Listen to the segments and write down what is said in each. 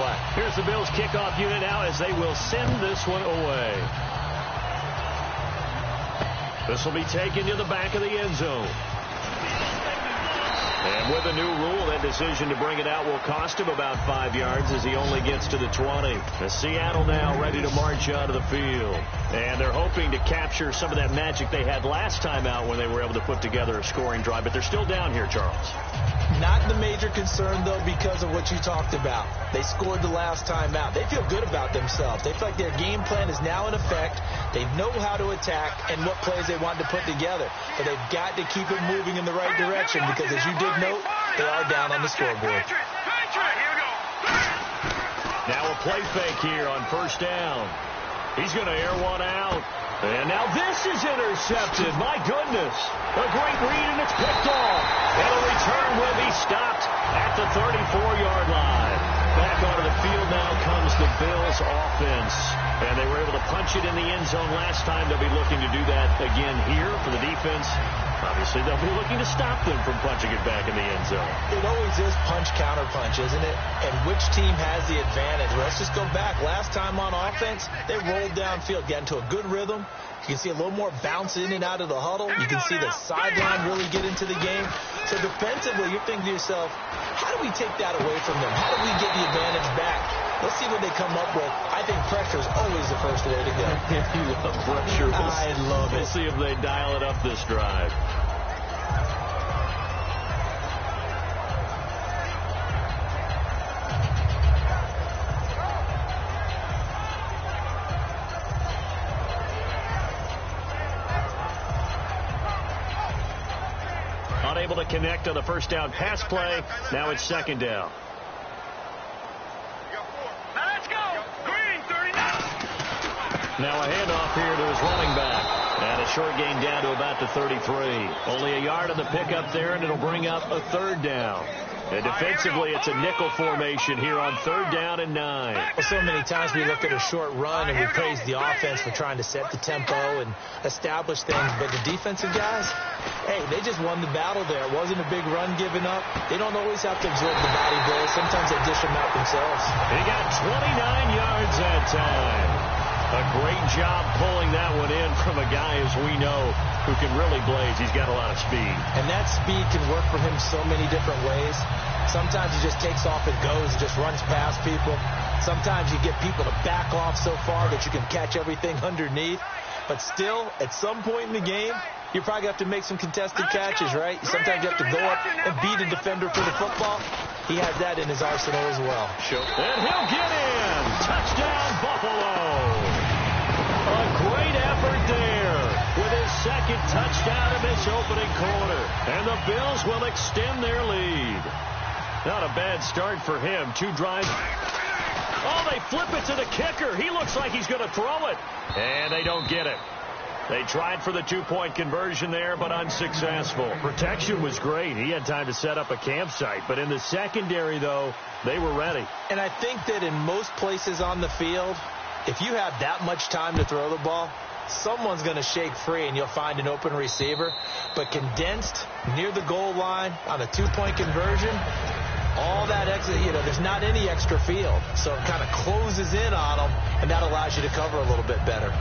play. Here's the Bills kickoff unit now as they will send this one away. This will be taken to the back of the end zone. And with a new rule, that decision to bring it out will cost him about 5 yards as he only gets to the 20. As Seattle now ready to march onto the field. And they're hoping to capture some of that magic they had last time out when they were able to put together a scoring drive. But they're still down here, Charles. Not the major concern, though, because of what you talked about. They scored the last time out. They feel good about themselves. They feel like their game plan is now in effect. They know how to attack and what plays they want to put together. But they've got to keep it moving in the right direction because, as you did note, they are down on the scoreboard. Now a play fake here on first down. He's going to air one out. And now this is intercepted. My goodness. A great read, and it's picked off. And a return will be stopped at the 34-yard line. Back onto the field now comes the Bills offense. And they were able to punch it in the end zone last time. They'll be looking to do that again here for the defense. Obviously, they'll be looking to stop them from punching it back in the end zone. It always is punch-counter-punch, isn't it? And which team has the advantage? Let's just go back. Last time on offense, they rolled downfield, got into a good rhythm. You can see a little more bounce in and out of the huddle. You can see the sideline really get into the game. So defensively, you're thinking to yourself, how do we take that away from them? How do we get the advantage back? Let's see what they come up with. I think pressure is always the first way to go. You love pressure. I love it. We'll see if they dial it up this drive. Unable to connect on the first down pass play. Now it's second down. Now a handoff here to his running back. And a short gain down to about the 33. Only a yard on the pickup there, and it'll bring up a third down. And defensively, it's a nickel formation here on third down and 9. Well, so many times we look at a short run and we praise the offense for trying to set the tempo and establish things. But the defensive guys, hey, they just won the battle there. It wasn't a big run given up. They don't always have to absorb the body blows. Sometimes they dish them out themselves. He got 29 yards that time. A great job pulling that one in from a guy, as we know, who can really blaze. He's got a lot of speed. And that speed can work for him so many different ways. Sometimes he just takes off and goes and just runs past people. Sometimes you get people to back off so far that you can catch everything underneath. But still, at some point in the game, you're probably going to have to make some contested catches, right? Sometimes you have to go up and beat a defender for the football. He has that in his arsenal as well. Sure. And he'll get in. Touchdown, Buffalo. A great effort there with his second touchdown of this opening quarter. And the Bills will extend their lead. Not a bad start for him. 2 drives. Oh, they flip it to the kicker. He looks like he's going to throw it. And they don't get it. They tried for the 2-point conversion there, but unsuccessful. Protection was great. He had time to set up a campsite. But in the secondary, though, they were ready. And I think that in most places on the field, if you have that much time to throw the ball, someone's going to shake free and you'll find an open receiver. But condensed near the goal line on a 2-point conversion, all that extra, there's not any extra field. So it kind of closes in on them, and that allows you to cover a little bit better.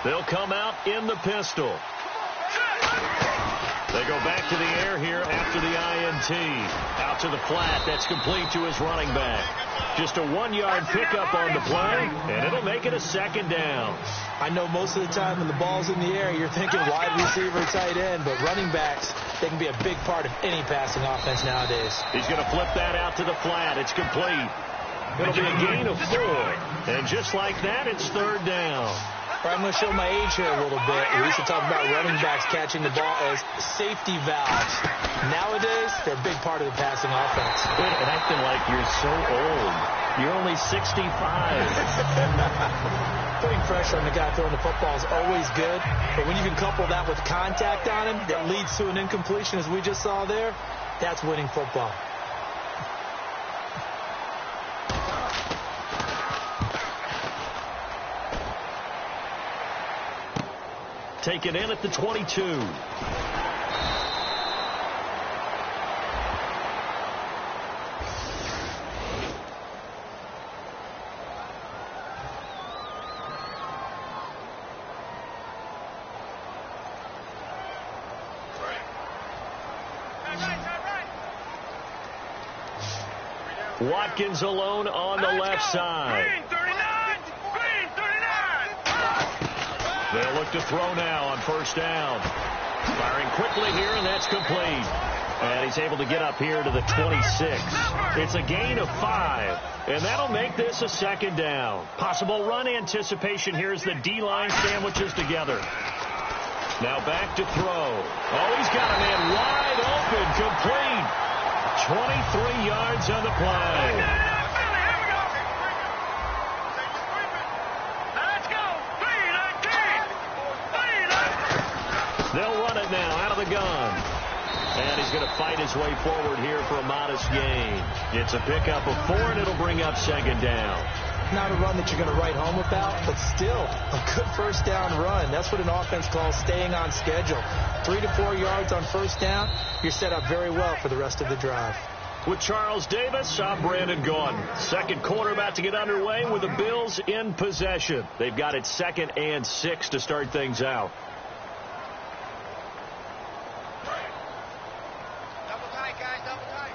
They'll come out in the pistol. They go back to the air here after the INT. Out to the flat. That's complete to his running back. Just a 1-yard pickup on the play, and it'll make it a second down. I know most of the time when the ball's in the air, you're thinking wide receiver, tight end, but running backs, they can be a big part of any passing offense nowadays. He's going to flip that out to the flat. It's complete. It'll be a gain of 4. And just like that, it's third down. I'm going to show my age here a little bit. We used to talk about running backs catching the ball as safety valves. Nowadays, they're a big part of the passing offense. Quit acting like you're so old. You're only 65. Putting pressure on the guy throwing the football is always good. But when you can couple that with contact on him that leads to an incompletion, as we just saw there, that's winning football. Taken in at the 22. Watkins alone on the left side. Green 39. They'll look to throw now on first down. Firing quickly here, and that's complete. And he's able to get up here to the 26. It's a gain of 5, and that'll make this a second down. Possible run anticipation here as the D-line sandwiches together. Now back to throw. Oh, he's got a man wide open, complete. 23 yards on the play. They'll run it now out of the gun. And he's going to fight his way forward here for a modest gain. It's a pickup of 4, and it'll bring up second down. Not a run that you're going to write home about, but still a good first down run. That's what an offense calls staying on schedule. 3 to 4 yards on first down, you're set up very well for the rest of the drive. With Charles Davis, I'm Brandon Gaudin. Second quarter about to get underway with the Bills in possession. They've got it 2nd and 6 to start things out. Double tight, guys, double tight.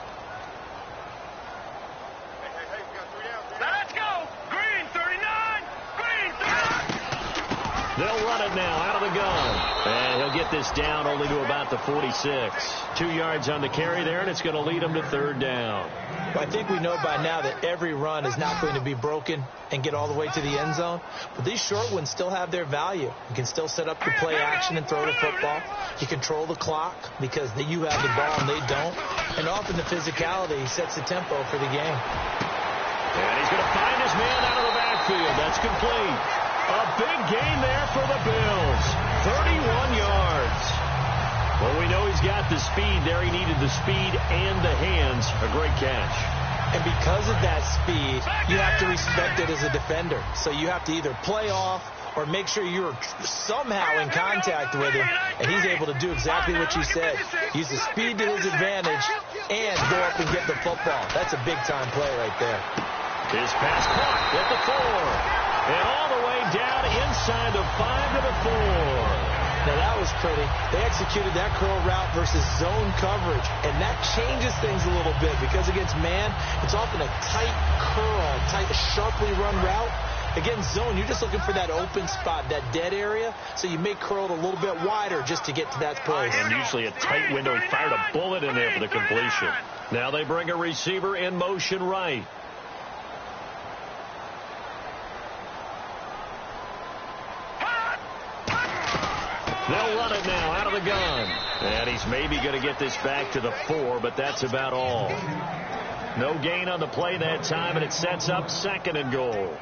Hey, we got 3 down. Let's go. Green 39. Green 39. They'll run it now out of the gun. And he'll get this down only to about the 46. 2 yards on the carry there, and it's going to lead him to third down. I think we know by now that every run is not going to be broken and get all the way to the end zone. But these short ones still have their value. You can still set up your play action and throw the football. You control the clock because you have the ball and they don't. And often the physicality sets the tempo for the game. And he's going to find his man out of the backfield. That's complete. A big gain there for the Bills. 31 yards. Well, we know he's got the speed there. He needed the speed and the hands. A great catch. And because of that speed, you have to respect it as a defender. So you have to either play off or make sure you're somehow in contact with him, and he's able to do exactly what you said. Use the speed to his advantage and go up and get the football. That's a big-time play right there. His pass caught at the 4. And all the way down inside the 5 to the 4. Now, that was pretty. They executed that curl route versus zone coverage, and that changes things a little bit because against man, it's often a tight curl, sharply run route. Against zone, you're just looking for that open spot, that dead area, so you may curl it a little bit wider just to get to that place. And usually a tight window. He fired a bullet in there for the completion. Now they bring a receiver in motion right. They'll run it now out of the gun. And he's maybe going to get this back to the 4, but that's about all. No gain on the play that time, and it sets up 2nd and goal.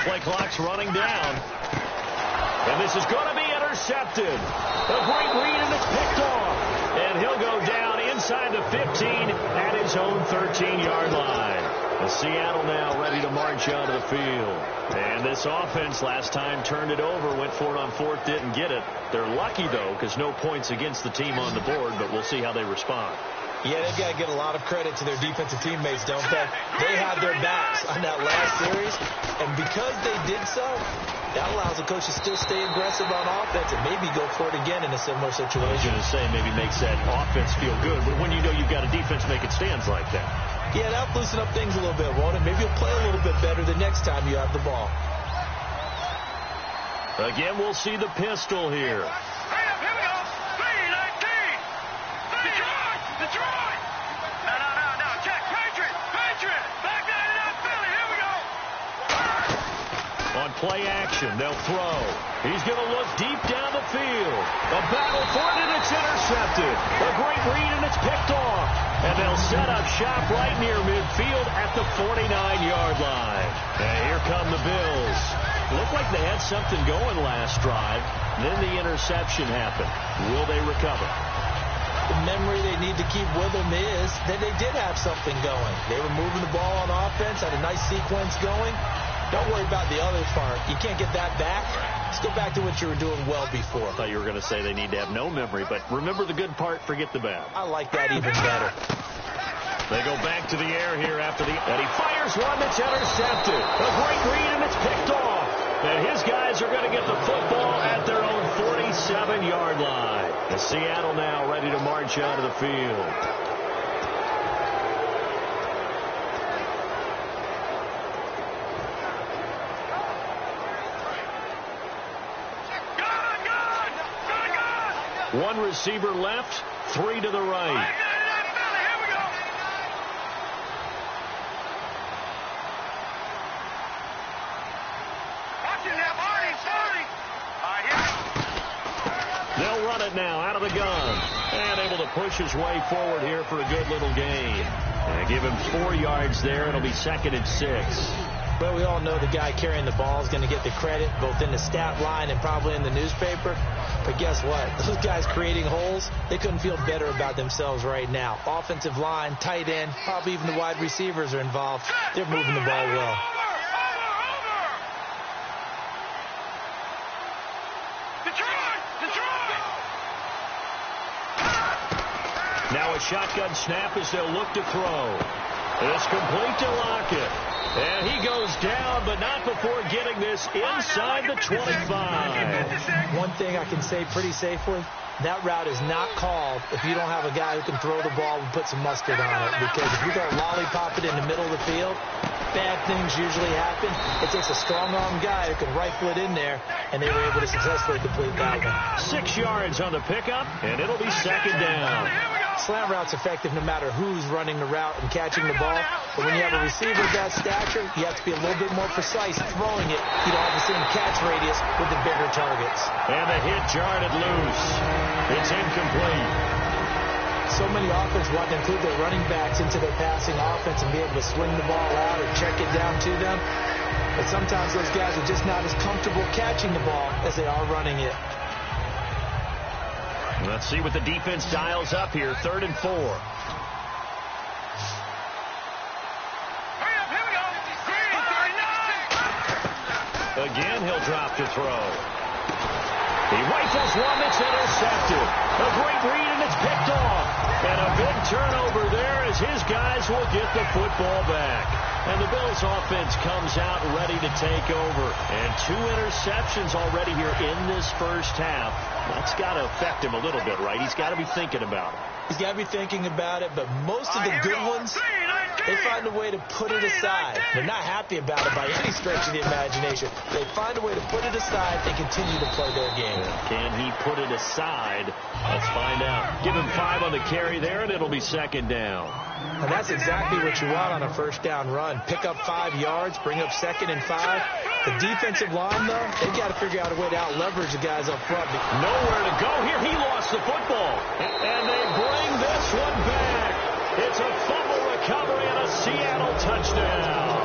Play clock's running down. And this is going to be intercepted. A great read, and it's picked off. And he'll go down inside the 15 at his own 13-yard line. And Seattle now ready to march onto the field. And this offense last time turned it over, went for it on 4th, didn't get it. They're lucky, though, because no points against the team on the board, but we'll see how they respond. Yeah, they've got to get a lot of credit to their defensive teammates, don't they? They had their backs on that last series, and because they did so, that allows the coach to still stay aggressive on offense and maybe go for it again in a similar situation. I was going to say maybe makes that offense feel good, but when you know you've got a defense making stands like that. Yeah, that'll loosen up things a little bit, won't it? Maybe you'll play a little bit better the next time you have the ball. Again, we'll see the pistol here. play action. They'll throw. He's going to look deep down the field. A battle for it, and it's intercepted. A great read, and it's picked off. And they'll set up shop right near midfield at the 49-yard line. And here come the Bills. Looked like they had something going last drive. Then the interception happened. Will they recover? The memory they need to keep with them is that they did have something going. They were moving the ball on offense, had a nice sequence going. Don't worry about the other part. You can't get that back. Let's go back to what you were doing well before. I thought you were going to say they need to have no memory, but remember the good part, forget the bad. I like that even better. They go back to the air here after and he fires one that's intercepted. A great read, and it's picked off. And his guys are going to get the football at their own 47-yard line. And Seattle now ready to march out of the field. One receiver left, three to the right. They'll run it now out of the gun. And able to push his way forward here for a good little gain. And give him 4 yards there. It'll be 2nd and 6. Well, we all know the guy carrying the ball is going to get the credit, both in the stat line and probably in the newspaper. But guess what? Those guys creating holes, they couldn't feel better about themselves right now. Offensive line, tight end, probably even the wide receivers are involved. They're moving the ball well. Now a shotgun snap as they'll look to throw. It's complete to Lockett. And he goes down, but not before getting this inside the 25. One thing I can say pretty safely, that route is not called if you don't have a guy who can throw the ball and put some mustard on it. Because if you don't lollipop it in the middle of the field, bad things usually happen. It takes a strong-arm guy who can rifle it in there, and they were able to successfully complete that one. 6 yards on the pickup, and it'll be 2nd down. Slant route's effective no matter who's running the route and catching the ball. But when you have a receiver of that stature, you have to be a little bit more precise throwing it. You don't have the same catch radius with the bigger targets. And the hit jarred it loose. It's incomplete. So many offenses want to include their running backs into their passing offense and be able to swing the ball out or check it down to them. But sometimes those guys are just not as comfortable catching the ball as they are running it. Let's see what the defense dials up here. 3rd and 4. Hurry up, here we go. Green, 39. Again, he'll drop to throw. He rifles one that's intercepted. A great read, and it's picked off. And a big turnover there as his guys will get the football back. And the Bills offense comes out ready to take over. And 2 interceptions already here in this first half. That's got to affect him a little bit, right? He's got to be thinking about it. He's got to be thinking about it, but most of the good ones, they find a way to put it aside. They're not happy about it by any stretch of the imagination. They find a way to put it aside and continue to play their game. Can he put it aside? Let's find out. Give him 5 on the carry there, and it'll be 2nd down. And that's exactly what you want on a first down run. Pick up 5 yards, bring up 2nd and 5. The defensive line, though, they've got to figure out a way to out-leverage the guys up front. Nowhere to go here. He lost the football. And they bring this one back. It's a fumble recovery and a Seattle touchdown.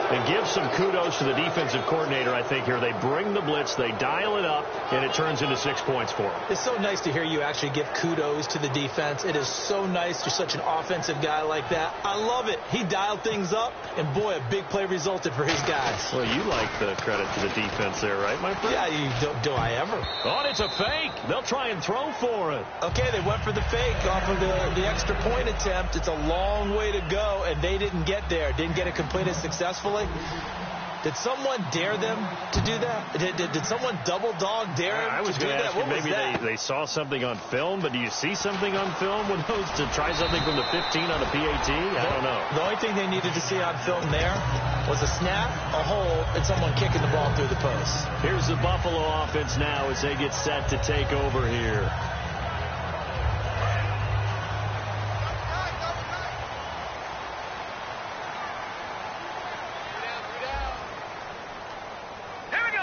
And give some kudos to the defensive coordinator, I think, here. They bring the blitz, they dial it up, and it turns into 6 points for them. It's so nice to hear you actually give kudos to the defense. It is so nice. You're such an offensive guy like that. I love it. He dialed things up, and boy, a big play resulted for his guys. Well, you like the credit to the defense there, right, my friend? Yeah, do I ever? Oh, and it's a fake. They'll try and throw for it. Okay, they went for the fake off of the extra point attempt. It's a long way to go, and they didn't get there. Didn't get it completed successfully. Did someone dare them to do that? Did someone double dog dare them to do that? What was maybe that? They saw something on film, but do you see something on film with those to try something from the 15 on a PAT? I don't know. The only thing they needed to see on film there was a snap, a hole, and someone kicking the ball through the post. Here's the Buffalo offense now as they get set to take over here. Here we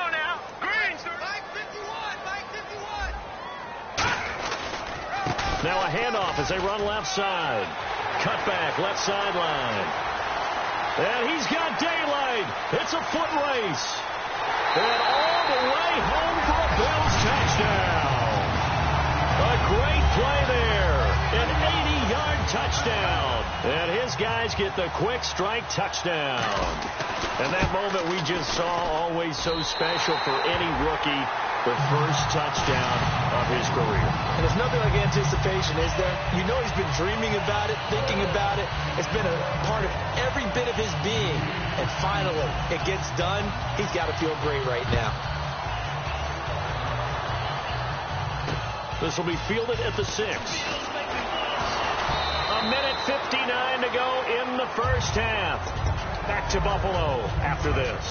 Now a handoff as they run left side. Cut back, left sideline. And he's got daylight. It's a foot race. And all the way home for a Bills touchdown. A great play there. An 80-yard touchdown. And his guys get the quick strike touchdown. And that moment we just saw, always so special for any rookie. The first touchdown of his career. And there's nothing like anticipation, is there? You know he's been dreaming about it, thinking about it. It's been a part of every bit of his being. And finally, it gets done. He's got to feel great right now. This will be fielded at the 6. A minute 59 to go in the first half. Back to Buffalo after this.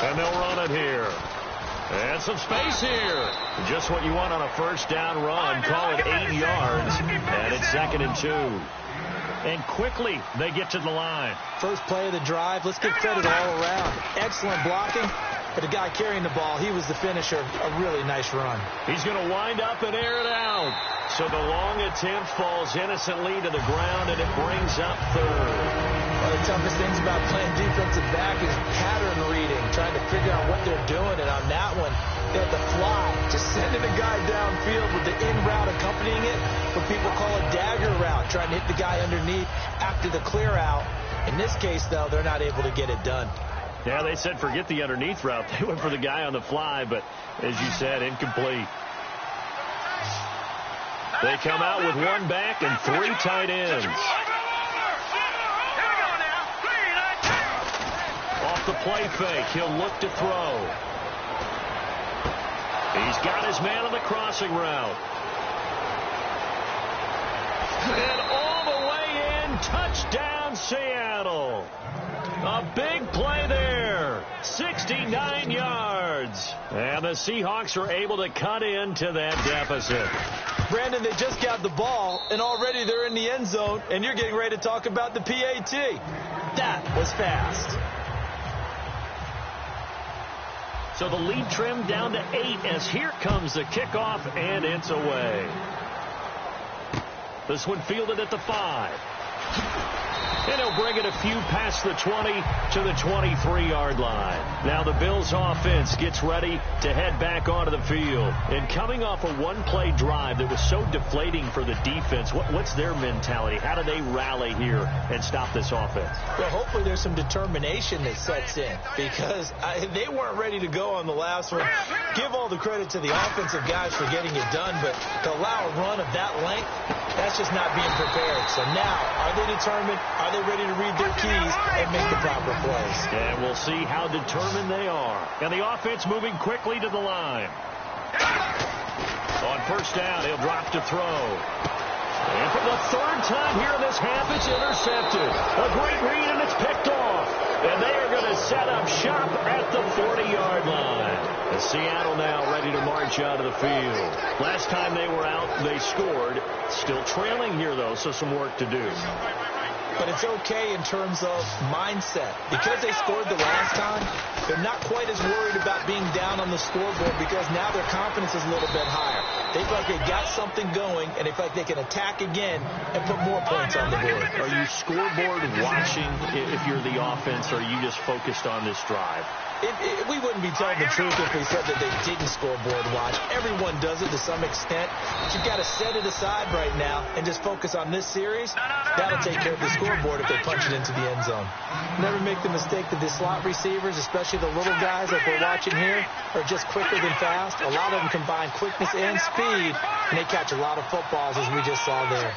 And they'll run it here. And some space here. Just what you want on a first down run. Call it 8 yards. And it's 2nd and 2. And quickly they get to the line. First play of the drive. Let's give credit all around. Excellent blocking. But the guy carrying the ball, he was the finisher. A really nice run. He's going to wind up and air it out. So the long attempt falls innocently to the ground, and it brings up 3rd. One of the toughest things about playing defensive back is pattern reading, trying to figure out what they're doing. And on that one, they had to fly, just sending the guy downfield with the in route accompanying it, what people call a dagger route, trying to hit the guy underneath after the clear out. In this case, though, they're not able to get it done. Yeah, they said forget the underneath route. They went for the guy on the fly, but as you said, incomplete. They come out with 1 back and 3 tight ends. Off the play fake, he'll look to throw. He's got his man on the crossing route. And all the way in, touchdown Seattle. A big play there, 69 yards. And the Seahawks are able to cut into that deficit. Brandon, they just got the ball, and already they're in the end zone, and you're getting ready to talk about the PAT. That was fast. So the lead trimmed down to 8 as here comes the kickoff, and it's away. This one fielded at the 5. And he'll bring it a few past the 20 to the 23-yard line. Now the Bills offense gets ready to head back onto the field. And coming off a one-play drive that was so deflating for the defense, what's their mentality? How do they rally here and stop this offense? Well, hopefully there's some determination that sets in because they weren't ready to go on the last one. Give all the credit to the offensive guys for getting it done, but to allow a run of that length, that's just not being prepared. So now, are they determined? Are they ready to read their keys and make the proper plays? And we'll see how determined they are. And the offense moving quickly to the line. On first down, he'll drop to throw. And for the 3rd time here in this half, it's intercepted. A great read, and it's picked off. And they are going to set up shop at the 40-yard line. And Seattle now ready to march out of the field. Last time they were out, they scored. Still trailing here, though, so some work to do. But it's okay in terms of mindset. Because they scored the last time, they're not quite as worried about being down on the scoreboard because now their confidence is a little bit higher. They feel like they got something going, and they feel like they can attack again and put more points on the board. Are you scoreboard watching if you're the offense, or are you just focused on this drive? We wouldn't be telling the truth if we said that they didn't scoreboard watch. Everyone does it to some extent. But you've got to set it aside right now and just focus on this series. That'll take care of the scoreboard if they punch it into the end zone. Never make the mistake that the slot receivers, especially the little guys like we're watching here, are just quicker than fast. A lot of them combine quickness and speed, and they catch a lot of footballs, as we just saw there.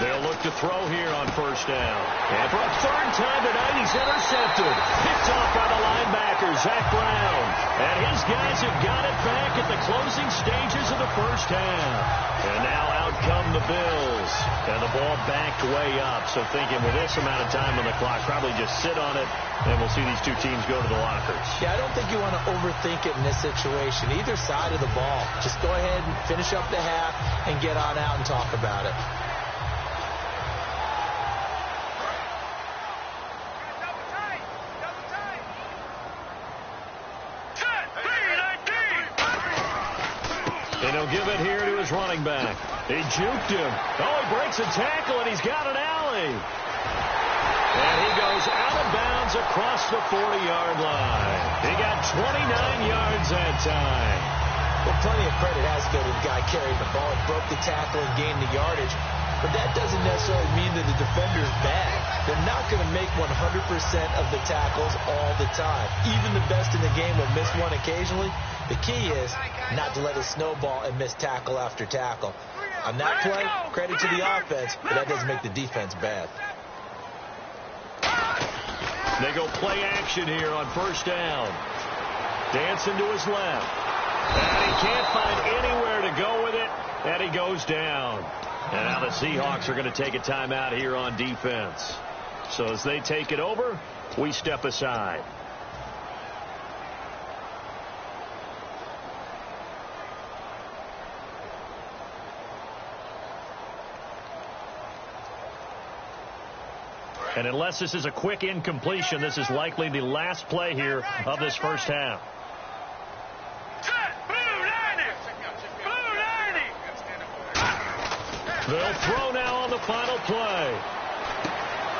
They'll look to throw here on first down. And for a 3rd time tonight, he's intercepted. Picked off by the linebacker, Zach Brown. And his guys have got it back at the closing stages of the first half. And now out come the the Bills. And the ball backed way up. So thinking with this amount of time on the clock, probably just sit on it, and we'll see these two teams go to the lockers. Yeah, I don't think you want to overthink it in this situation. Either side of the ball. Just go ahead and finish up the half and get on out and talk about it. And he'll give it here to his running back. He juked him. Oh, he breaks a tackle, and he's got an alley. And he goes out of bounds across the 40-yard line. He got 29 yards that time. Well, plenty of credit has to go to the guy carrying the ball. He broke the tackle and gained the yardage. But that doesn't necessarily mean that the defender's bad. They're not going to make 100% of the tackles all the time. Even the best in the game will miss one occasionally. The key is not to let it snowball and miss tackle after tackle. On that play, credit to the offense, but that doesn't make the defense bad. They go play action here on first down. Dancing to his left. And he can't find anywhere to go with it, and he goes down. And now the Seahawks are going to take a timeout here on defense. So as they take it over, we step aside. And unless this is a quick incompletion, this is likely the last play here of this first half. They'll throw now on the final play.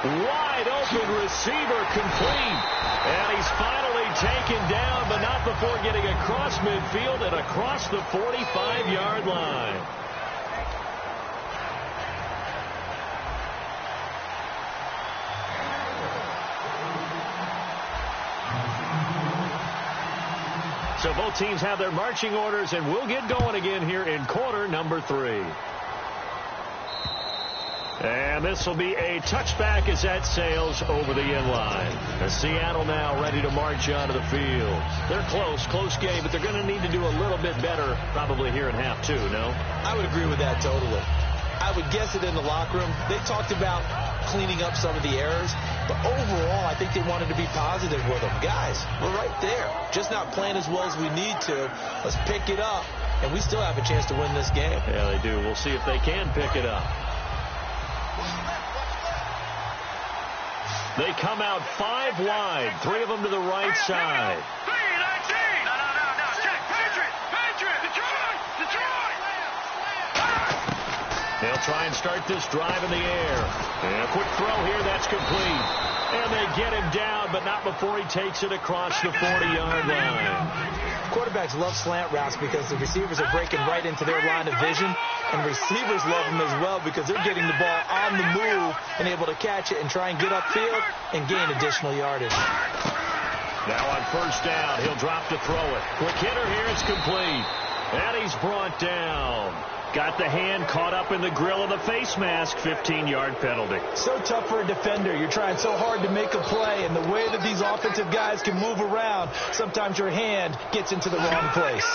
Wide open receiver complete. And he's finally taken down, but not before getting across midfield and across the 45-yard line. So both teams have their marching orders, and we'll get going again here in quarter number 3. And this will be a touchback as that sails over the end line. And Seattle now ready to march onto the field. They're close game, but they're going to need to do a little bit better probably here in half 2, no? I would agree with that totally. I would guess it in the locker room. They talked about cleaning up some of the errors, but overall, I think they wanted to be positive with them. Guys, we're right there. Just not playing as well as we need to. Let's pick it up, and we still have a chance to win this game. Yeah, they do. We'll see if they can pick it up. They come out 5 wide, 3 of them to the right side. They'll try and start this drive in the air. And a quick throw here, that's complete. And they get him down, but not before he takes it across the 40-yard line. Quarterbacks love slant routes because the receivers are breaking right into their line of vision, and receivers love them as well because they're getting the ball on the move and able to catch it and try and get upfield and gain additional yardage. Now on first down, he'll drop to throw it. Quick hitter here, it's complete. And he's brought down. Got the hand caught up in the grill of the face mask. 15-yard penalty. So tough for a defender. You're trying so hard to make a play, and the way that these offensive guys can move around, sometimes your hand gets into the wrong place.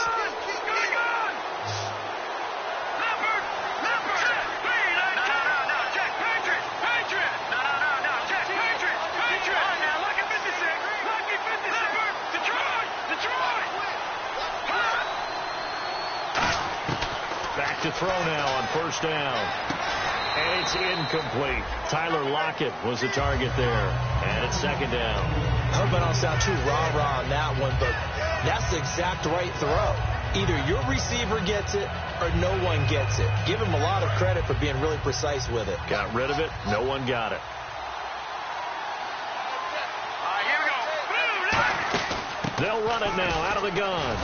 To throw now on first down. And it's incomplete. Tyler Lockett was the target there. And it's second down. I hope I don't sound too rah-rah on that one, but that's the exact right throw. Either your receiver gets it or no one gets it. Give him a lot of credit for being really precise with it. Got rid of it. No one got it. Here we go. They'll run it now out of the gun.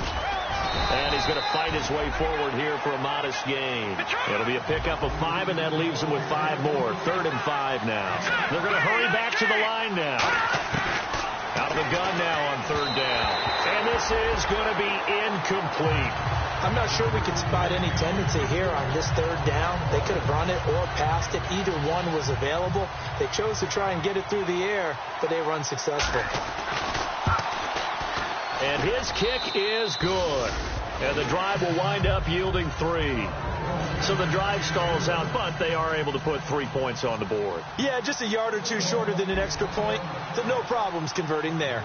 And he's going to fight his way forward here for a modest gain. It'll be a pickup of 5, and that leaves him with 5 more. 3rd and 5 now. They're going to hurry back to the line now. Out of the gun now on 3rd down. And this is going to be incomplete. I'm not sure we can spot any tendency here on this 3rd down. They could have run it or passed it. Either one was available. They chose to try and get it through the air, but they were unsuccessful. And his kick is good. And the drive will wind up yielding 3. So the drive stalls out, but they are able to put 3 points on the board. Yeah, just a yard or two shorter than an extra point. So no problems converting there.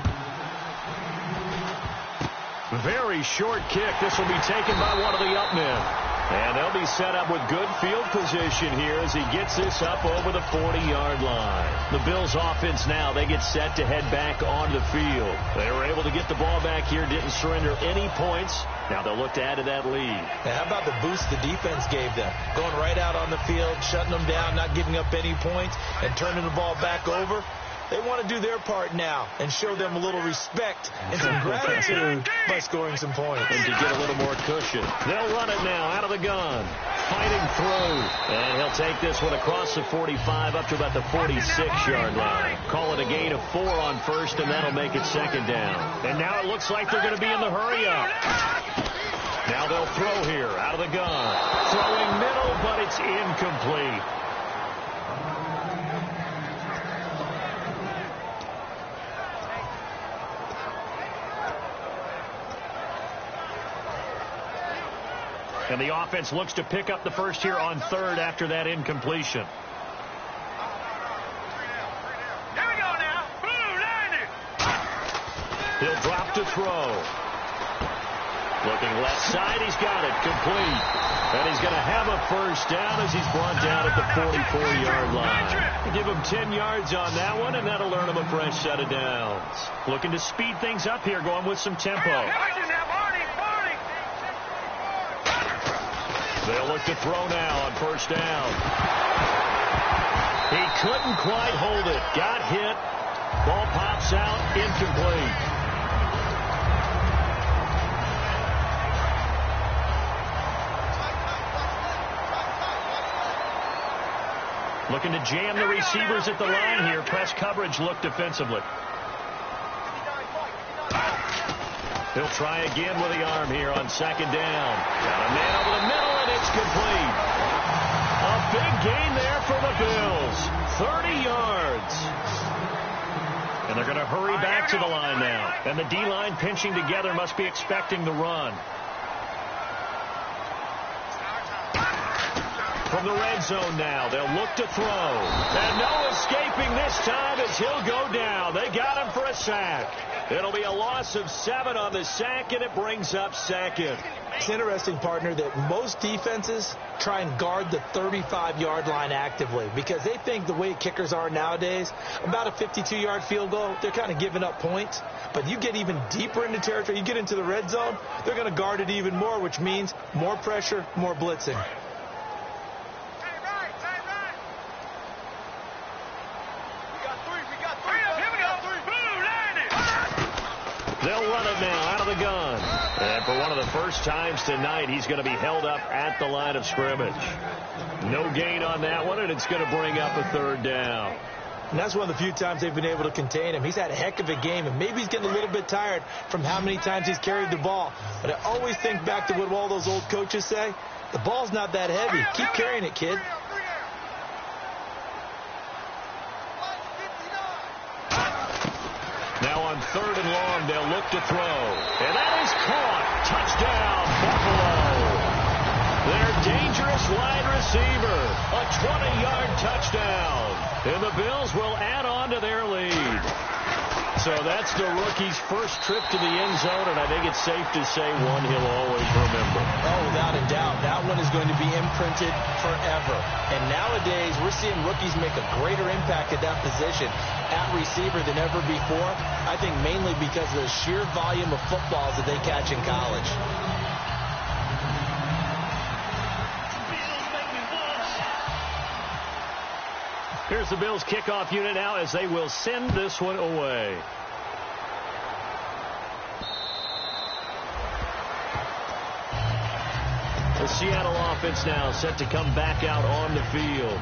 Very short kick. This will be taken by one of the up men. And they'll be set up with good field position here as he gets this up over the 40-yard line. The Bills offense now, they get set to head back onto the field. They were able to get the ball back here, didn't surrender any points. Now they'll look to add to that lead. Now, how about the boost the defense gave them? Going right out on the field, shutting them down, not giving up any points, and turning the ball back over. They want to do their part now and show them a little respect and some gratitude by scoring some points. And to get a little more cushion. They'll run it now out of the gun. Fighting through. And he'll take this one across the 45 up to about the 46-yard line. Call it a gain of 4 on first, and that'll make it second down. And now it looks like they're going to be in the hurry-up. Now they'll throw here out of the gun. Throwing middle, but it's incomplete. And the offense looks to pick up the first here on third after that incompletion. Here we go now. He'll drop to throw. Looking left side, he's got it. Complete. And he's going to have a first down as he's brought down at the 44-yard line. Give him 10 yards on that one, and that'll earn him a fresh set of downs. Looking to speed things up here, going with some tempo. They'll look to throw now on first down. He couldn't quite hold it. Got hit. Ball pops out. Incomplete. Looking to jam the receivers at the line here. Press coverage look defensively. He'll try again with the arm here on second down. Got a man over the middle, and it's complete. A big gain there for the Bills. 30 yards. And they're going to hurry back to the line now. And the D-line pinching together must be expecting the run. From the red zone now, they'll look to throw. And no escaping this time as he'll go down. They got him for a sack. It'll be a loss of 7 on the sack, and it brings up second. It's interesting, partner, that most defenses try and guard the 35-yard line actively because they think the way kickers are nowadays, about a 52-yard field goal, they're kind of giving up points. But you get even deeper into territory, you get into the red zone, they're going to guard it even more, which means more pressure, more blitzing. They'll run it now out of the gun. And for one of the first times tonight, he's going to be held up at the line of scrimmage. No gain on that one, and it's going to bring up a third down. And that's one of the few times they've been able to contain him. He's had a heck of a game, and maybe he's getting a little bit tired from how many times he's carried the ball. But I always think back to what all those old coaches say. The ball's not that heavy. Keep carrying it, kid. Now on third and long, they'll look to throw. And that is caught. Touchdown, Buffalo. Their dangerous wide receiver. A 20-yard touchdown. And the Bills will add on to their lead. So that's the rookie's first trip to the end zone, and I think it's safe to say one he'll always remember. Oh, without a doubt. That one is going to be imprinted forever. And nowadays, we're seeing rookies make a greater impact at that position at receiver than ever before. I think mainly because of the sheer volume of footballs that they catch in college. Here's the Bills kickoff unit now as they will send this one away. The Seattle offense now set to come back out on the field.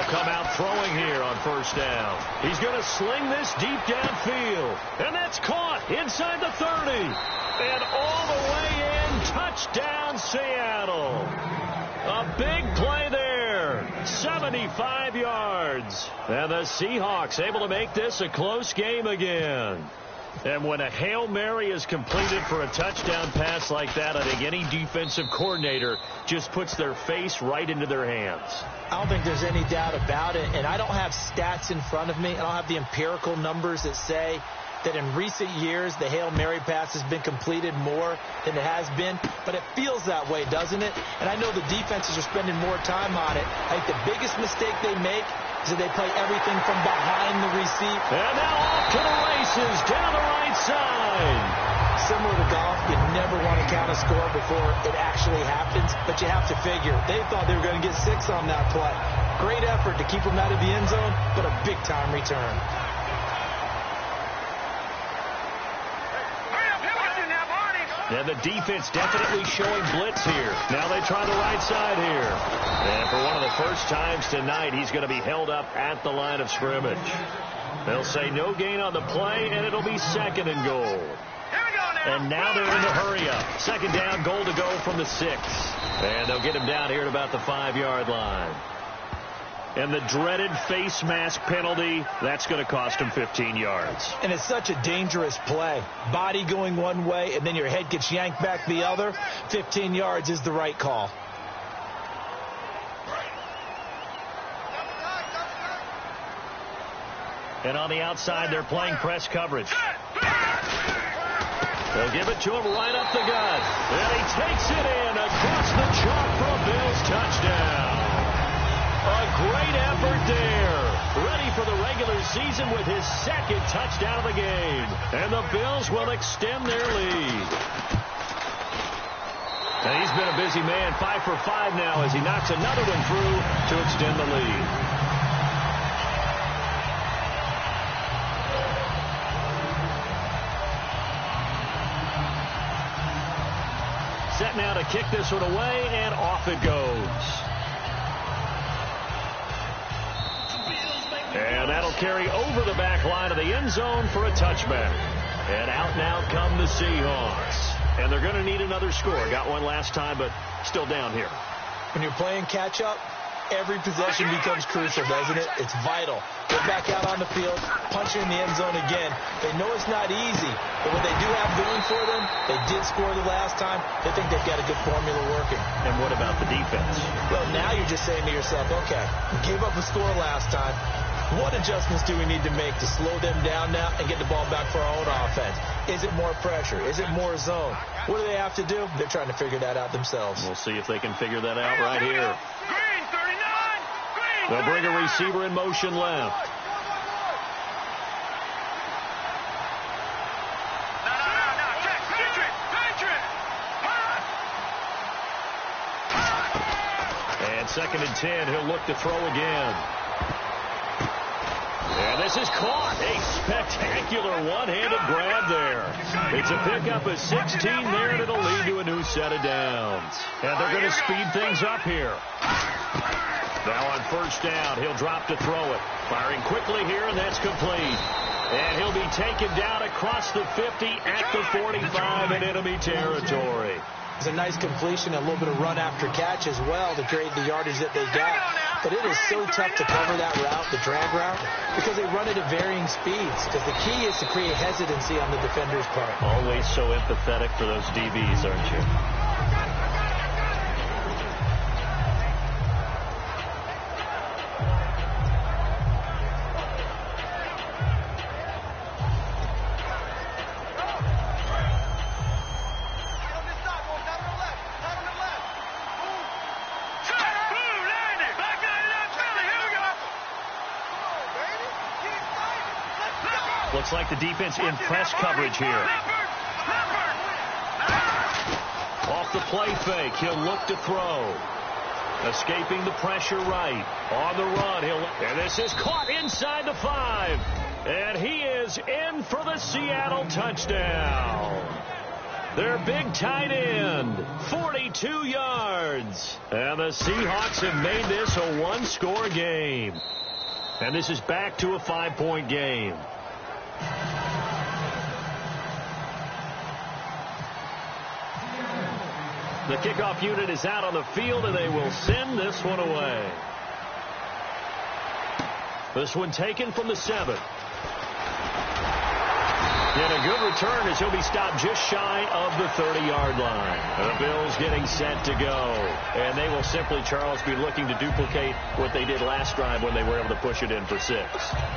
come out throwing here on first down. He's going to sling this deep downfield. And that's caught inside the 30. And all the way in. Touchdown, Seattle. A big play there. 75 yards. And the Seahawks able to make this a close game again. And when a Hail Mary is completed for a touchdown pass like that, I think any defensive coordinator just puts their face right into their hands. I don't think there's any doubt about it. And I don't have stats in front of me. I don't have the empirical numbers that say that in recent years the Hail Mary pass has been completed more than it has been. But it feels that way, doesn't it? And I know the defenses are spending more time on it. I think the biggest mistake they make is that they play everything from behind the receiver. And now off to the races down the right side. Similar to golf, you never want to count a score before it actually happens, but you have to figure they thought they were going to get 6 on that play. Great effort to keep them out of the end zone, but a big-time return. And the defense definitely showing blitz here. Now they try the right side here. And for one of the first times tonight, he's going to be held up at the line of scrimmage. They'll say no gain on the play, and it'll be 2nd and goal. And now they're in the hurry-up. 2nd down, goal to go from the 6. And they'll get him down here at about the 5-yard line. And the dreaded face mask penalty, that's going to cost him 15 yards. And it's such a dangerous play. Body going one way, and then your head gets yanked back the other. 15 yards is the right call. And on the outside, they're playing press coverage. They'll give it to him right up the gut. And he takes it in across the chalk for a Bills touchdown. A great effort there. Ready for the regular season with his 2nd touchdown of the game. And the Bills will extend their lead. And he's been a busy man, 5 for 5 now as he knocks another one through to extend the lead. Set now to kick this one away, and off it goes. And that'll carry over the back line of the end zone for a touchback. And out now come the Seahawks. And they're going to need another score. Got one last time, but still down here. When you're playing catch-up, every possession becomes crucial, doesn't it? It's vital. Get back out on the field, punch in the end zone again. They know it's not easy, but what they do have going for them, they did score the last time. They think they've got a good formula working. And what about the defense? Well, now you're just saying to yourself, okay, we gave up a score last time. What adjustments do we need to make to slow them down now and get the ball back for our own offense? Is it more pressure? Is it more zone? What do they have to do? They're trying to figure that out themselves. We'll see if they can figure that out right here. They'll bring a receiver in motion left. And 2nd and 10, he'll look to throw again. And this is caught. A spectacular one-handed grab there. It's a pickup of 16 there, and it'll lead to a new set of downs. And they're going to speed things up here. Now on first down, he'll drop to throw it. Firing quickly here, and that's complete. And he'll be taken down across the 50 at the 45 in enemy territory. It's a nice completion, a little bit of run after catch as well to create the yardage that they got. But it is so tough to cover that route, the drag route, because they run it at varying speeds. Because the key is to create hesitancy on the defender's part. Always so empathetic for those DBs, aren't you? Looks like the defense in press coverage here. Off the play fake, he'll look to throw. Escaping the pressure right. On the run, and this is caught inside the 5. And he is in for the Seattle touchdown. Their big tight end, 42 yards. And the Seahawks have made this a one-score game. And this is back to a 5-point game. The kickoff unit is out on the field, and they will send this one away. This one taken from the 7. And a good return as he'll be stopped just shy of the 30-yard line. The Bills getting set to go. And they will simply, Charles, be looking to duplicate what they did last drive when they were able to push it in for 6.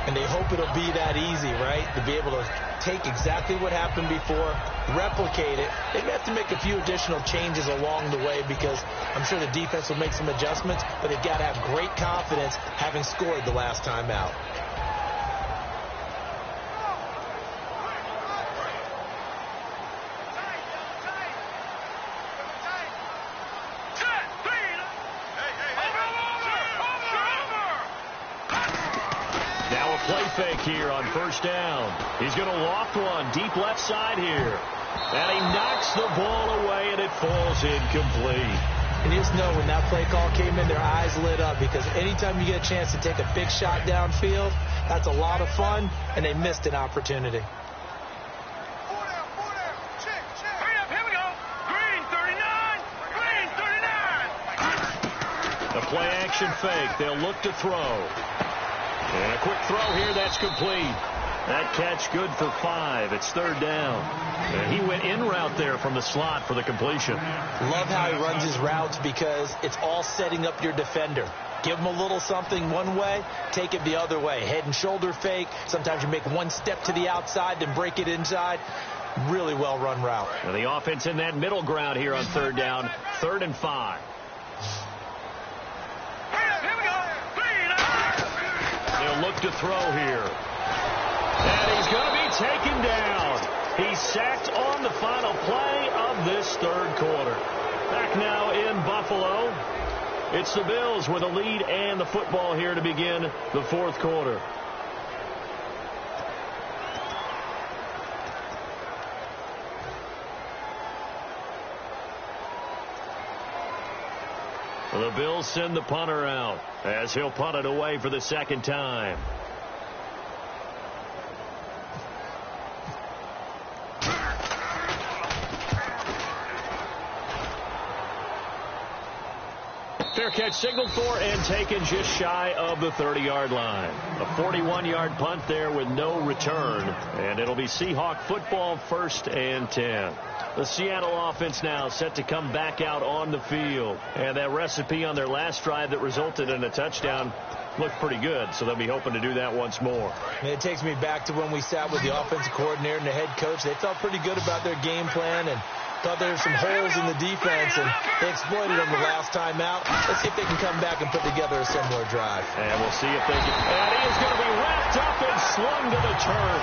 And they hope it'll be that easy, right? To be able to take exactly what happened before, replicate it. They may have to make a few additional changes along the way because I'm sure the defense will make some adjustments, but they've got to have great confidence having scored the last time out. Play fake here on first down. He's going to loft one deep left side here. And he knocks the ball away, and it falls incomplete. And you just know when that play call came in, their eyes lit up because anytime you get a chance to take a big shot downfield, that's a lot of fun, and they missed an opportunity. Hurry up, here we go. Green 39. Green 39. The play action fake. They'll look to throw. And a quick throw here, that's complete. That catch good for 5. It's third down. And he went in route there from the slot for the completion. Love how he runs his routes because it's all setting up your defender. Give him a little something one way, take it the other way. Head and shoulder fake. Sometimes you make one step to the outside, then break it inside. Really well run route. And the offense in that middle ground here on third down. 3rd and 5. They'll look to throw here. And he's going to be taken down. He's sacked on the final play of this third quarter. Back now in Buffalo. It's the Bills with a lead and the football here to begin the fourth quarter. The Bills send the punter out as he'll punt it away for the second time. Fair catch signaled for and taken just shy of the 30-yard line. A 41-yard punt there with no return. And it'll be Seahawk football, 1st and 10. The Seattle offense now set to come back out on the field. And that recipe on their last drive that resulted in a touchdown looked pretty good, so they'll be hoping to do that once more. It takes me back to when we sat with the offensive coordinator and the head coach. They felt pretty good about their game plan and thought there were some holes in the defense, and they exploited them the last time out. Let's see if they can come back and put together a similar drive. And we'll see if they can. And he is going to be wrapped up and slung to the turf.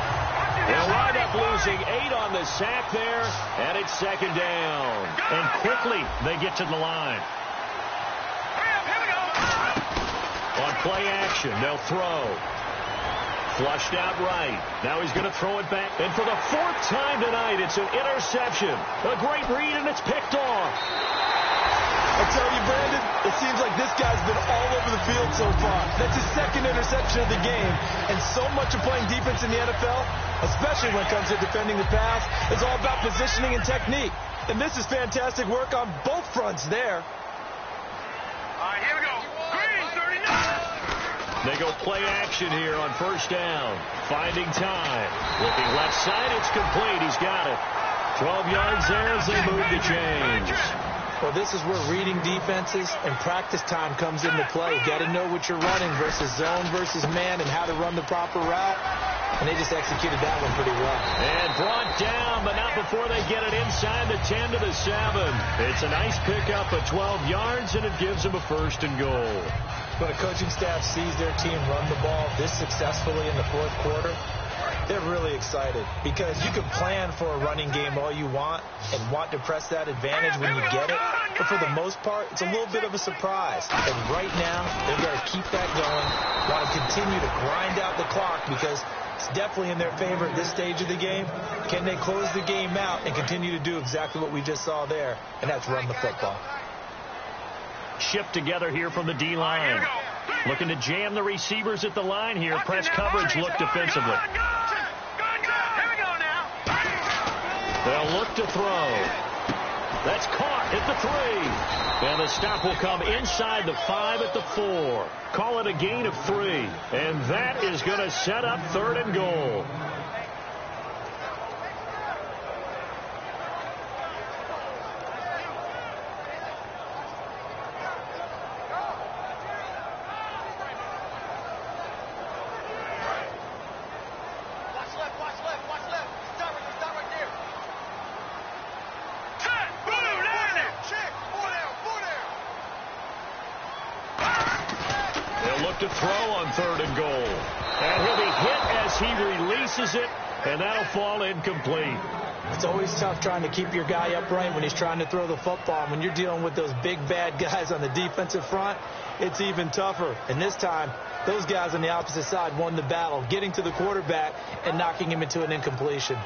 They'll wind up losing 8 on the sack there, and it's second down. And quickly they get to the line. On play action, they'll throw. Flushed out right. Now he's going to throw it back. And for the 4th time tonight, it's an interception. A great read, and it's picked off. I tell you, Brandon, it seems like this guy's been all over the field so far. That's his 2nd interception of the game. And so much of playing defense in the NFL, especially when it comes to defending the pass, is all about positioning and technique. And this is fantastic work on both fronts there. All right, here we go. Green 39. They go play action here on first down. Finding time. Looking left side, it's complete. He's got it. 12 yards there as they move the chains. Well, this is where reading defenses and practice time comes into play. You got to know what you're running versus zone versus man and how to run the proper route. And they just executed that one pretty well. And brought down, but not before they get it inside the 10 to the 7. It's a nice pickup of 12 yards, and it gives them a 1st and goal. When a coaching staff sees their team run the ball this successfully in the fourth quarter, they're really excited because you can plan for a running game all you want and want to press that advantage when you get it. But for the most part, it's a little bit of a surprise. And right now, they've got to keep that going, want to continue to grind out the clock because It's definitely in their favor at this stage of the game. Can they close the game out and continue to do exactly what we just saw there, and that's run the football. Shift together here from the D-line. Looking to jam the receivers at the line here. Press coverage look defensively. They'll look to throw. That's caught at the 3. And the stop will come inside the 5 at the 4. Call it a gain of 3. And that is going to set up 3rd and goal. To throw on 3rd and goal. And he'll be hit as he releases it, and that'll fall incomplete. It's always tough trying to keep your guy upright when he's trying to throw the football. When you're dealing with those big, bad guys on the defensive front, it's even tougher. And this time, those guys on the opposite side won the battle, getting to the quarterback and knocking him into an incompletion.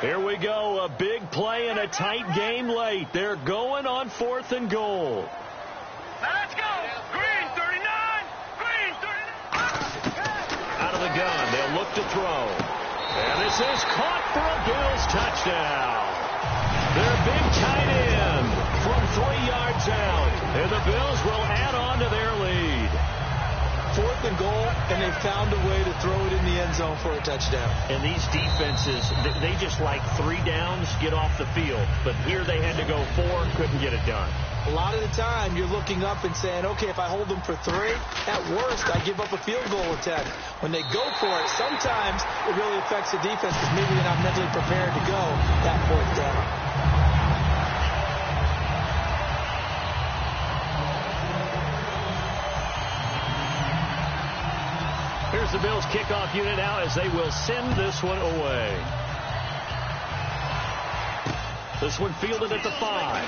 Here we go, a big play in a tight game late. They're going on 4th and goal. Let's go. Green 39. Green 39. Out of the gun, they'll look to throw. And this is caught for a Bills touchdown. Their big tight end from 3 yards out. And the Bills will add on to their lead. 4th and goal, and they found a way to throw it in the end zone for a touchdown. And these defenses, they just like 3 downs, get off the field. But here they had to go 4, couldn't get it done. A lot of the time, you're looking up and saying, okay, if I hold them for 3, at worst, I give up a field goal attempt. When they go for it, sometimes it really affects the defense because maybe they're not mentally prepared to go that 4th down. Here's the Bills kickoff unit now as they will send this one away. This one fielded at the 5.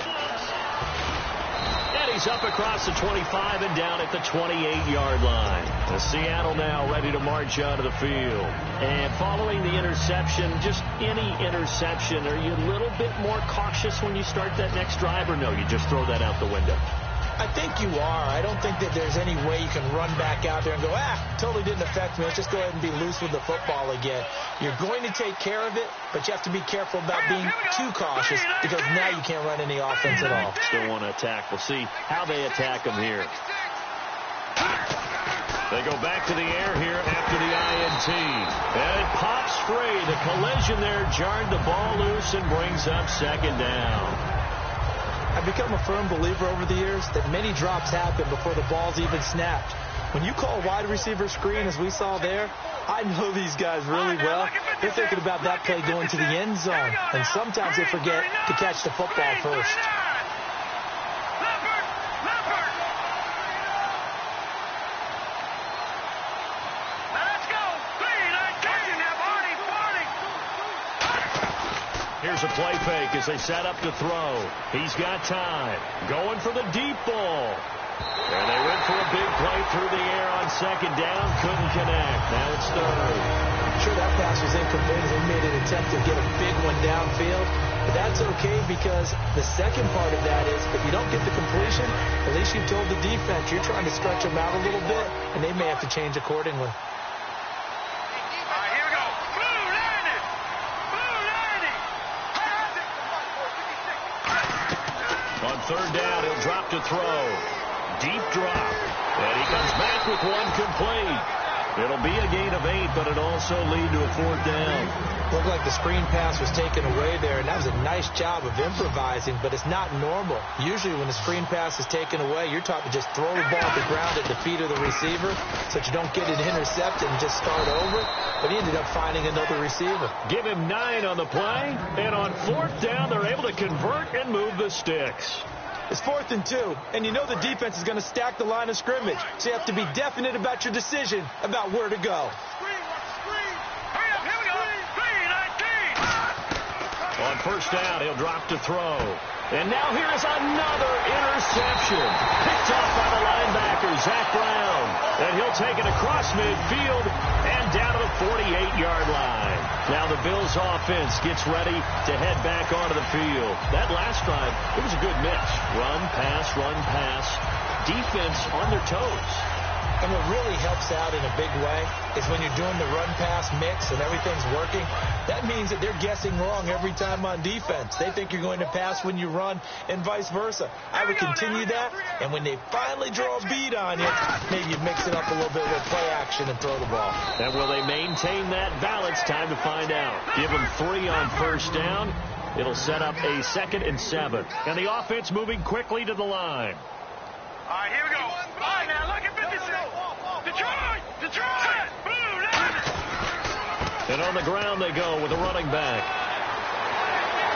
And he's up across the 25 and down at the 28-yard line. The Seattle now ready to march out of the field. And following the interception, just any interception, are you a little bit more cautious when you start that next drive, or no, you just throw that out the window? I think you are. I don't think that there's any way you can run back out there and go, totally didn't affect me. Let's just go ahead and be loose with the football again. You're going to take care of it, but you have to be careful about being too cautious because now you can't run any offense at all. Still want to attack. We'll see how they attack them here. They go back to the air here after the INT. And it pops free. The collision there jarred the ball loose and brings up 2nd down. I've become a firm believer over the years that many drops happen before the ball's even snapped. When you call a wide receiver screen, as we saw there, I know these guys really well. They're thinking about that play going to the end zone, and sometimes they forget to catch the football first. Here's a play fake as they set up to throw. He's got time. Going for the deep ball. And they went for a big play through the air on 2nd down. Couldn't connect. Now it's 3rd. I'm sure that pass was incomplete. They made an attempt to get a big one downfield. But that's okay because the second part of that is if you don't get the completion, at least you've told the defense you're trying to stretch them out a little bit, and they may have to change accordingly. On 3rd down, he'll drop to throw. Deep drop. And he comes back with one complete. It'll be a gain of 8, but it'll also lead to a 4th down. Looked like the screen pass was taken away there, and that was a nice job of improvising, but it's not normal. Usually when the screen pass is taken away, you're taught to just throw the ball at the ground at the feet of the receiver so that you don't get it intercepted and just start over. But he ended up finding another receiver. Give him 9 on the play, and on 4th down, they're able to convert and move the sticks. It's 4th and 2, and you know the defense is going to stack the line of scrimmage, so you have to be definite about your decision about where to go. On first down, he'll drop to throw. And now here is another interception. Picked off by the linebacker, Zach Brown. And he'll take it across midfield and down to the 48-yard line. Now the Bills offense gets ready to head back onto the field. That last drive, it was a good mix. Run, pass. Defense on their toes. And what really helps out in a big way is when you're doing the run-pass mix and everything's working, that means that they're guessing wrong every time on defense. They think you're going to pass when you run and vice versa. I would continue that, and when they finally draw a bead on you, maybe you mix it up a little bit with play action and throw the ball. And will they maintain that balance? Time to find out. Give them 3 on first down. It'll set up a 2nd and 7. And the offense moving quickly to the line. All right, here we go. All right, now look at 56. Detroit! Blue line! And on the ground they go with a running back.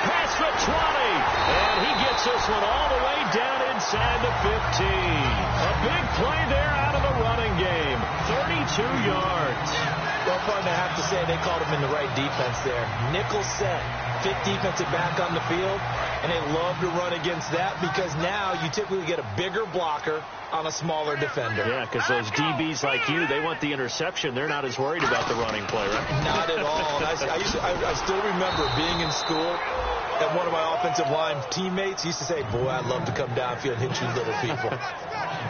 Pass for 20. And he gets this one all the way down inside the 15. A big play there out of the running game. 32 yards. Well, fun, I have to say they called him in the right defense there. Nickel set. 5th defensive back on the field, and they love to run against that because now you typically get a bigger blocker on a smaller defender. Yeah, because those DBs like you, they want the interception. They're not as worried about the running play, right? Not at all. I still remember being in school, and one of my offensive line teammates used to say, boy, I'd love to come downfield and hit you little people.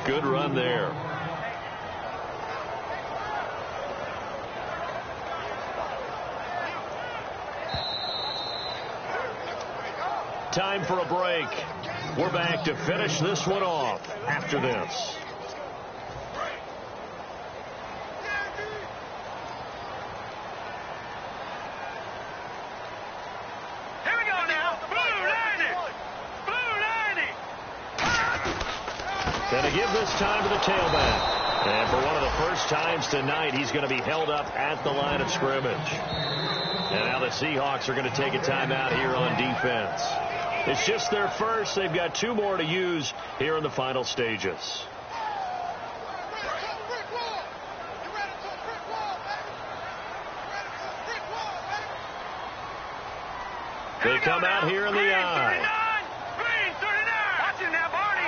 Good run there. Time for a break. We're back to finish this one off after this. Here we go now. Blue lining. Gonna give this time to the tailback. And for one of the first times tonight, he's going to be held up at the line of scrimmage. And now the Seahawks are going to take a timeout here on defense. It's just their first. They've got 2 more to use here in the final stages. They come out here in the eye. Green 39. Watch it now, Barney.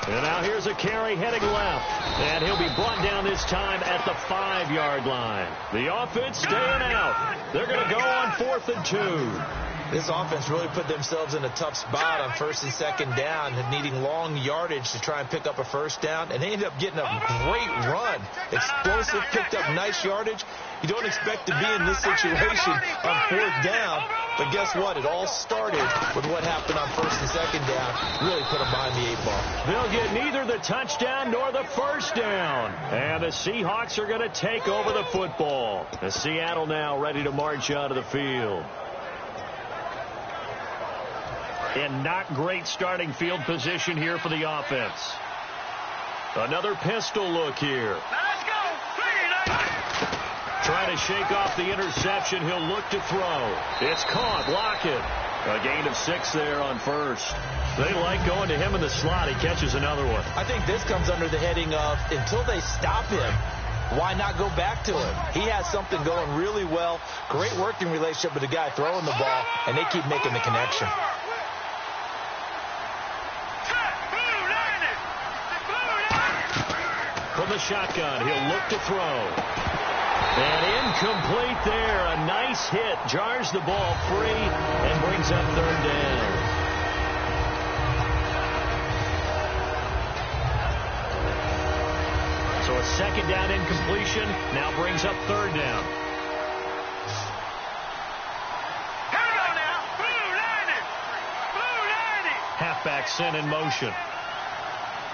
And now here's a carry heading left. And he'll be brought down this time at the 5-yard line. The offense staying out. They're going to go on 4th and 2. This offense really put themselves in a tough spot on 1st and 2nd down and needing long yardage to try and pick up a first down. And they ended up getting a great run. Explosive, picked up nice yardage. You don't expect to be in this situation on 4th down. But guess what? It all started with what happened on 1st and 2nd down. Really put them behind the 8 ball. They'll get neither the touchdown nor the first down. And the Seahawks are going to take over the football. The Seattle now ready to march out of the field. And not great starting field position here for the offense. Another pistol look here. Let's go. Trying to shake off the interception. He'll look to throw. It's caught. Lockett. A gain of 6 there on first. They like going to him in the slot. He catches another one. I think this comes under the heading of until they stop him, why not go back to him? He has something going really well. Great working relationship with the guy throwing the ball, and they keep making the connection. From the shotgun, he'll look to throw. And incomplete there. A nice hit. Jars the ball free and brings up 3rd down. So a 2nd down incompletion now brings up 3rd down. Here we go now. Blue lining. Halfback sent in motion.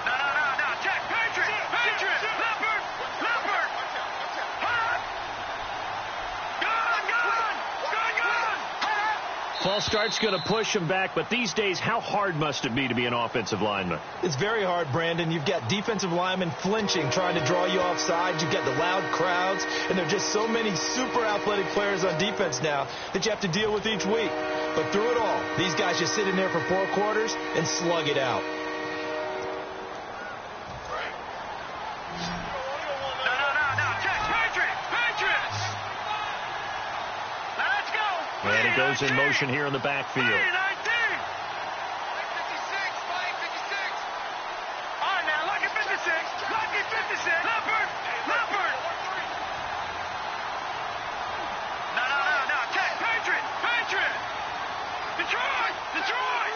No. Check. Patriot. Leopard. False start's going to push him back, but these days, how hard must it be to be an offensive lineman? It's very hard, Brandon. You've got defensive linemen flinching, trying to draw you offside. You've got the loud crowds, and there are just so many super athletic players on defense now that you have to deal with each week. But through it all, these guys just sit in there for 4 quarters and slug it out. it goes in motion here in the backfield. All right, now, lucky 56. Lucky 56. Leopard. Leopard. No. Check. Patriot. Patriot. Detroit. Detroit.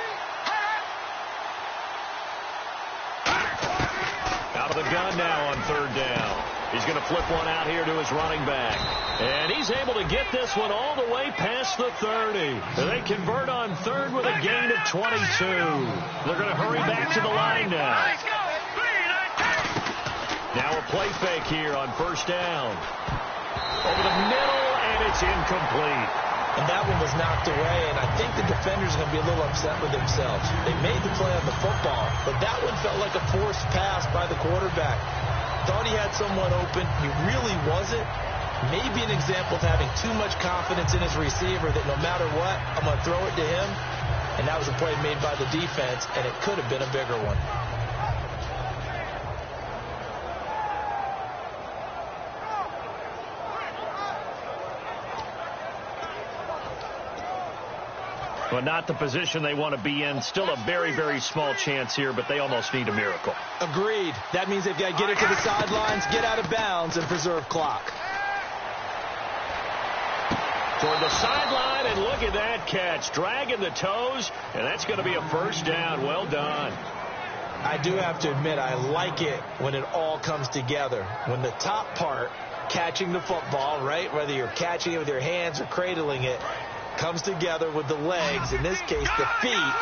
Out of the gun now on third down. He's going to flip one out here to his running back. And he's able to get this one all the way past the 30. They convert on third with a gain of 22. They're going to hurry back to the line now. Now a play fake here on first down. Over the middle, and it's incomplete. And that one was knocked away, and I think the defenders are going to be a little upset with themselves. They made the play on the football, but that one felt like a forced pass by the quarterback. Thought he had someone open. He really wasn't. Maybe an example of having too much confidence in his receiver that no matter what, I'm going to throw it to him. And that was a play made by the defense, and it could have been a bigger one. But not the position they want to be in. Still a very, very small chance here, but they almost need a miracle. Agreed. That means they've got to get it to the sidelines, get out of bounds, and preserve clock. Toward the sideline, and look at that catch. Dragging the toes, and that's going to be a first down. Well done. I do have to admit, I like it when it all comes together. When the top part, catching the football, right, whether you're catching it with your hands or cradling it, comes together with the legs, in this case the feet,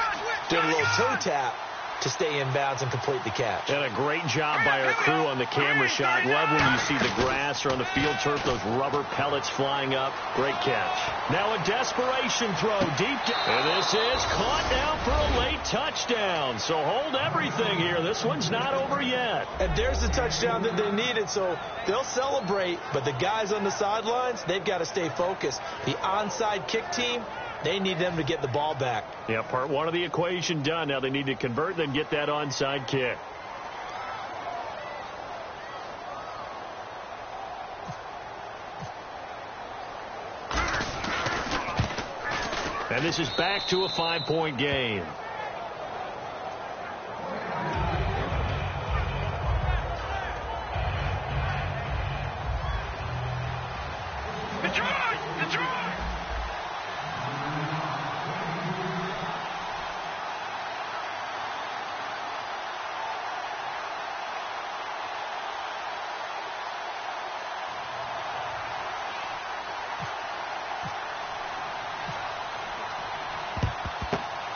doing a little toe tap to stay in bounds and complete the catch. And a great job by our crew on the camera shot. Love when you see the grass or on the field turf, those rubber pellets flying up. Great catch. Now a desperation throw deep. And this is caught down for a late touchdown. So hold everything here. This one's not over yet. And there's the touchdown that they needed, so they'll celebrate. But the guys on the sidelines, they've got to stay focused. The onside kick team, they need them to get the ball back. Yeah, part one of the equation done. Now they need to convert, then get that onside kick. And this is back to a 5-point game.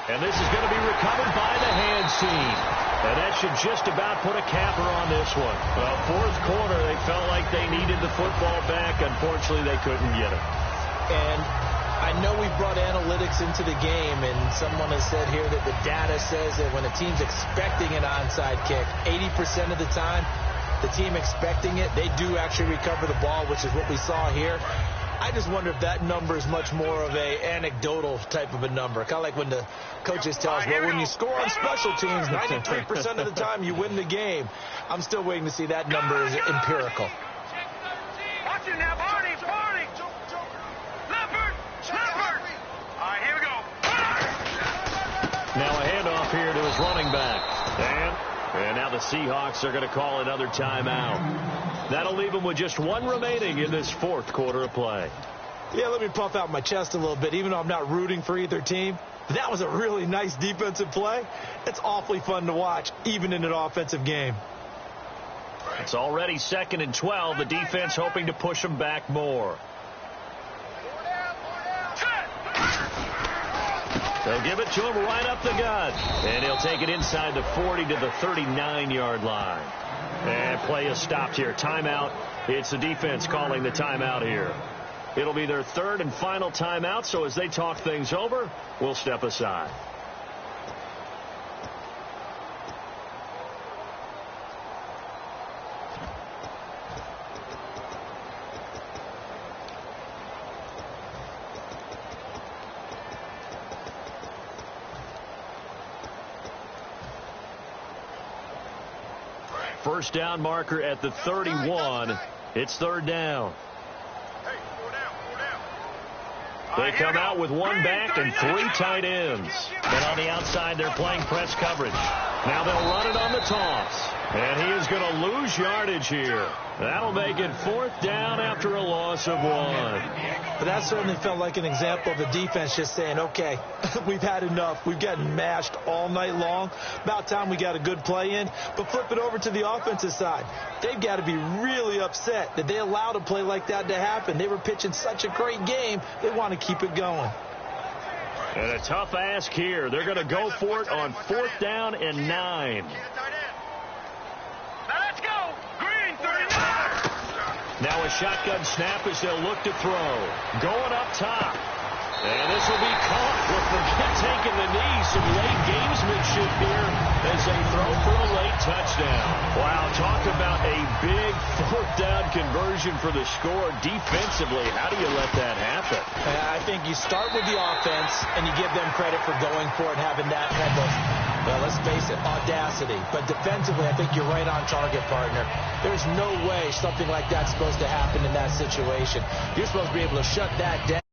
And this is going to be recovered by the hands team. And that should just about put a capper on this one. Well, fourth quarter, they felt like they needed the football back. Unfortunately, they couldn't get it. And I know we brought analytics into the game, and someone has said here that the data says that when a team's expecting an onside kick, 80% of the time, the team expecting it, they do actually recover the ball, which is what we saw here. I just wonder if that number is much more of a anecdotal type of a number. Kind of like when the coaches tell us, well, when you score on special teams, 93% of the time you win the game. I'm still waiting to see that number is empirical. Watch it now, Barney. Leopard. All right, here we go. Now a handoff here to his running back. And now the Seahawks are going to call another timeout. That'll leave them with just one remaining in this fourth quarter of play. Yeah, let me puff out my chest a little bit, even though I'm not rooting for either team. That was a really nice defensive play. It's awfully fun to watch, even in an offensive game. It's already 2nd and 12. The defense hoping to push them back more. They'll give it to him right up the gut. And he'll take it inside the 40 to the 39-yard line. And play is stopped here. Timeout. It's the defense calling the timeout here. It'll be their third and final timeout, so as they talk things over, we'll step aside. First down marker at the 31. It's third down. Hey, 4 down. They come out with one back and 3 tight ends. And on the outside, they're playing press coverage. Now they'll run it on the toss. And he is going to lose yardage here. That'll make it 4th down after a loss of 1. But that certainly felt like an example of the defense just saying, okay, we've had enough. We've gotten mashed all night long. About time we got a good play in. But flip it over to the offensive side. They've got to be really upset that they allowed a play like that to happen. They were pitching such a great game. They want to keep it going. And a tough ask here. They're going to go for it on 4th down and 9. Now let's go. Green 39. Now a shotgun snap as they'll look to throw. Going up top. And this will be caught with the taking the knee. Some late gamesmanship here as they throw for a late touchdown. Wow, talk about a big 4th down conversion for the score. Defensively, how do you let that happen? I think you start with the offense and you give them credit for going for it and having that kind of, well, let's face it, audacity. But defensively, I think you're right on target, partner. There's no way something like that's supposed to happen in that situation. You're supposed to be able to shut that down.